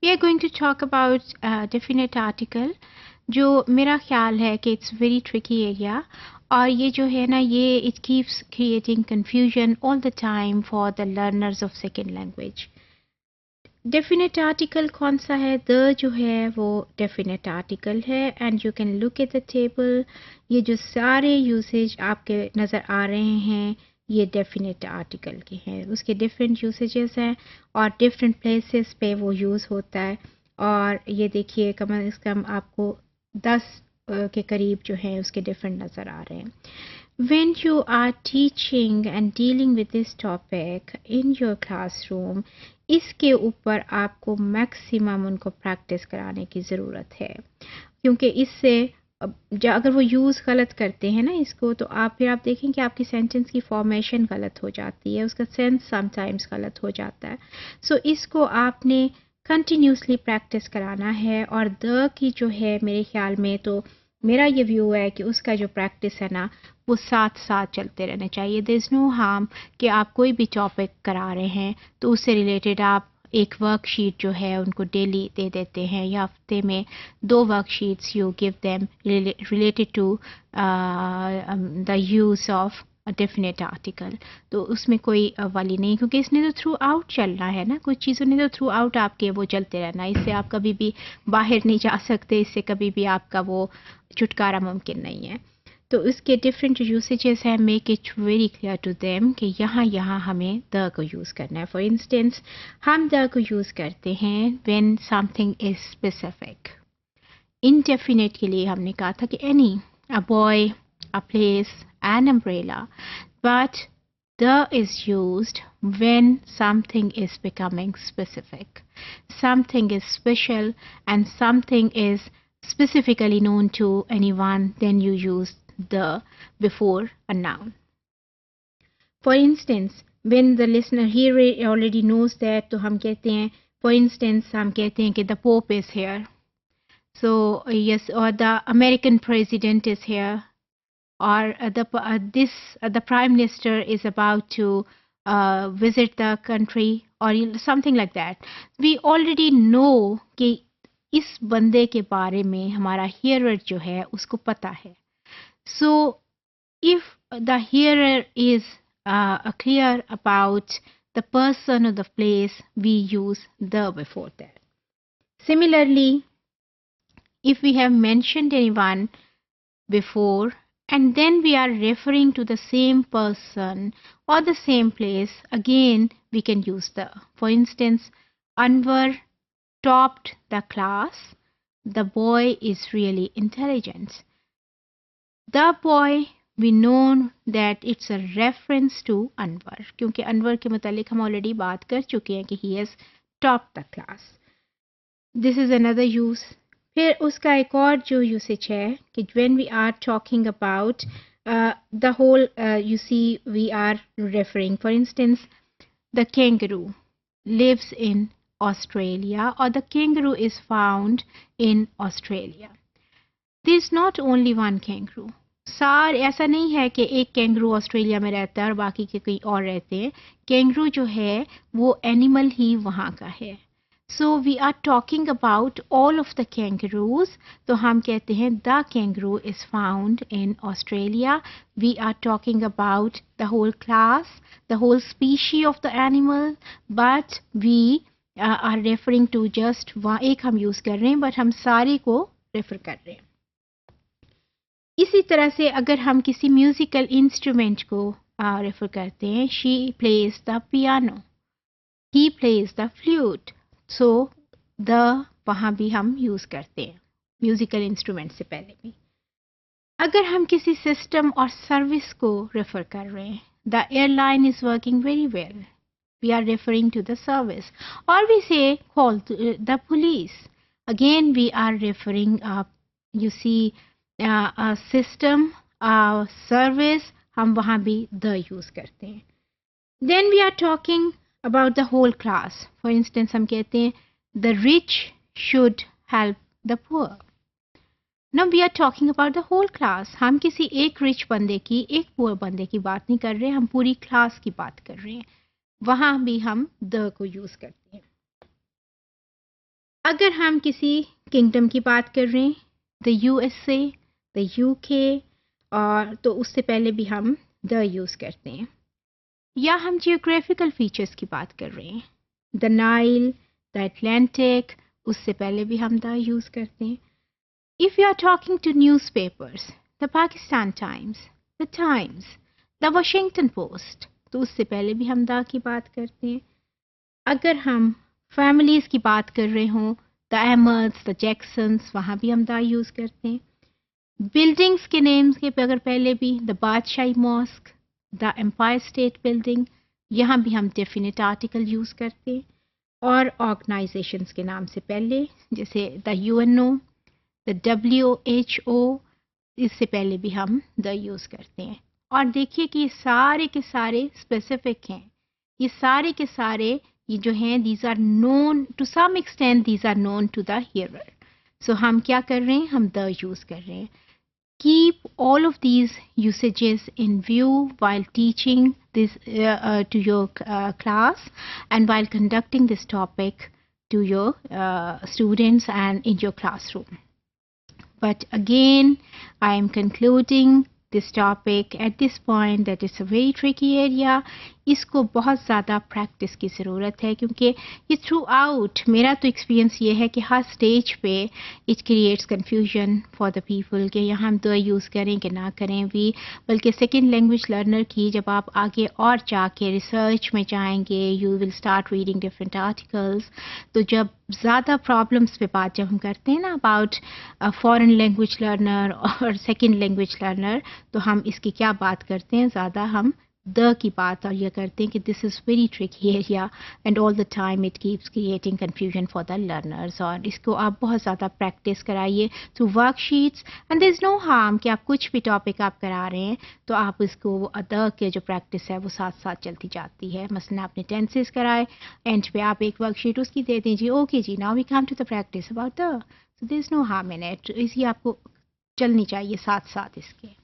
We are going to talk about definite article जो मेरा ख्याल है कि it's very tricky area और ये जो है ना ये it keeps creating confusion all the time for the learners of second language. Definite article कौन सा है? The जो है वो definite article है and you can look at the table. ये जो सारे usage आपके नज़र आ रहे हैं ये डेफिनेट आर्टिकल के हैं, उसके डिफरेंट यूसेजेस हैं और डिफरेंट प्लेसेस पे वो यूज़ होता है। और ये देखिए कम से कम आपको 10 के करीब जो है उसके डिफरेंट नज़र आ रहे हैं। When you are teaching and dealing with this topic in your classroom, इसके ऊपर आपको मैक्सिमम उनको प्रैक्टिस कराने की ज़रूरत है, क्योंकि इससे अगर वो यूज़ गलत करते हैं ना इसको तो फिर आप देखें कि आपकी सेंटेंस की फॉर्मेशन गलत हो जाती है, उसका सेंस समटाइम्स गलत हो जाता है। सो इसको आपने कंटिन्यूसली प्रैक्टिस कराना है और द की जो है मेरे ख्याल में तो मेरा ये व्यू है कि उसका जो प्रैक्टिस है ना वो साथ साथ चलते रहने चाहिए। देयर इज़ नो हार्म कि आप कोई भी टॉपिक करा रहे हैं तो उससे रिलेटेड आप एक वर्कशीट जो है उनको डेली दे देते हैं या हफ्ते में 2 worksheets you give them related to the use of definite article. तो उसमें कोई वाली नहीं, क्योंकि इसने तो थ्रू आउट चलना है ना, कुछ चीज़ों ने तो थ्रू आउट आपके वो चलते रहना, इससे आप कभी भी बाहर नहीं जा सकते, इससे कभी भी आपका वो छुटकारा मुमकिन नहीं है। तो उसके डिफरेंट यूसेजेस हैं, make it very clear to them कि यहाँ यहाँ हमें द को यूज़ करना है। फॉर इंस्टेंस हम द को यूज़ करते हैं when something is specific. Indefinite के लिए हमने कहा था कि any, a boy, a place, an umbrella, but the is used when something is becoming specific. Something is special and something is specifically known to anyone, then you use the before a noun. For instance, when the listener here already knows that, तो हम कहते हैं, for instance, हम कहते हैं कि the Pope is here. So yes, or the American president is here. Or the prime minister is about to visit the country or something like that. We already know कि इस बंदे के बारे में हमारा hearer जो है उसको पता है. So if the hearer is clear about the person or the place, we use the before that. Similarly, if we have mentioned anyone before and then we are referring to the same person or the same place, again we can use the. For instance, Anwar topped the class. The boy is really intelligent. The boy, we know that it's a reference to Anwar, क्योंकि Anwar के मुतालिक हम already बात कर चुके हैं कि he has topped the class. This is another use. फिर उसका एक और जो यूसेज है कि when we are talking about the whole, you see, we are referring, for instance, the kangaroo lives in Australia or the kangaroo is found in Australia. There is not only one kangaroo. ऐसा नहीं है कि एक kangaroo Australia में रहता है और बाकी के कहीं और रहते हैं। कैंगरू जो है वो एनिमल ही वहाँ का है। So we are talking about all of the kangaroos. तो हम कहते हैं the kangaroo is found in Australia. We are talking about the whole class, the whole species of the animal, but we are referring to just एक हम use कर रहे हैं, but हम सारे को refer कर रहे हैं। इसी तरह से अगर हम किसी म्यूजिकल इंस्ट्रूमेंट को रेफर करते हैं, she plays the piano, he plays the flute. So the वहाँ भी हम यूज़ करते हैं म्यूज़िकल इंस्ट्रूमेंट से पहले भी। अगर हम किसी सिस्टम और सर्विस को रेफ़र कर रहे हैं, the airline is working very well, we are referring to the service. और we say call the police, again we are referring, you see, system, service, हम वहाँ भी द यूज़ करते हैं। Then we are talking about the whole class. For instance, हम कहते हैं the rich should help the poor. Now we are talking about the whole class. हम किसी एक rich बंदे की, एक poor बंदे की बात नहीं कर रहे, हम पूरी class की बात कर रहे हैं। वहाँ भी हम the को use करते हैं। अगर हम किसी किंगडम की बात कर रहे हैं, द यूएसए, द यूके, और तो उससे पहले भी हम द यूज़ करते हैं। या हम जियोग्राफिकल फीचर्स की बात कर रहे हैं, द नाइल, द अटलांटिक, उससे पहले भी हम द यूज़ करते हैं। If you are talking to newspapers, the Pakistan Times, the Times, the Washington Post, तो उससे पहले भी हम द की बात करते हैं। अगर हम फैमिलीज़ की बात कर रहे हों, द अहमद्स, द जैक्सन्स, वहाँ भी हम द यूज़ करते हैं। बिल्डिंग्स के नेम्स के अगर पहले भी, the Badshahi Mosque, the Empire State Building, यहाँ भी हम डेफिनेट आर्टिकल यूज़ करते हैं। और ऑर्गेनाइजेशंस के नाम से पहले, जैसे द यूएनओ, द WHO, इससे पहले भी हम द यूज़ करते हैं। और देखिए कि ये सारे के सारे स्पेसिफिक हैं, ये सारे के सारे ये जो हैं, these are known to some extent, these are known to the hearer. So हम क्या कर रहे हैं, हम द यूज़ कर रहे हैं। Keep all of these usages in view while teaching this to your class, and while conducting this topic to your students and in your classroom. But again, I am concluding this topic at this point that it's a very tricky area. इसको बहुत ज़्यादा practice की ज़रूरत है, क्योंकि ये through out मेरा तो एक्सपीरियंस ये है कि हर स्टेज पे it creates confusion for the people कि यहाँ हम द यूज़ करें कि ना करें भी। बल्कि सेकेंड लैंग्वेज लर्नर की जब आप आगे और जाके रिसर्च में जाएंगे, you will start reading different articles, तो जब ज़्यादा प्रॉब्लम्स पे बात जब हम करते हैं ना अबाउट फॉरेन लैंग्वेज लर्नर और सेकेंड लैंग्वेज लर्नर, तो हम इसकी क्या बात करते हैं, ज़्यादा हम द की बात और ये करते हैं कि this is very tricky area and all the time it keeps creating confusion for the learners. और इसको आप बहुत ज़्यादा प्रैक्टिस कराइए through worksheets, and there is no harm कि आप कुछ भी टॉपिक आप करा रहे हैं तो आप इसको द के जो प्रैक्टिस है वो साथ साथ चलती जाती है। मसलन आपने टेंसेस कराए, एंड पे आप एक वर्कशीट उसकी दे दीजिए, okay ji now we come to the practice about the, so there is no harm in it. इसी आपको चलनी चाहिए साथ साथ इसके।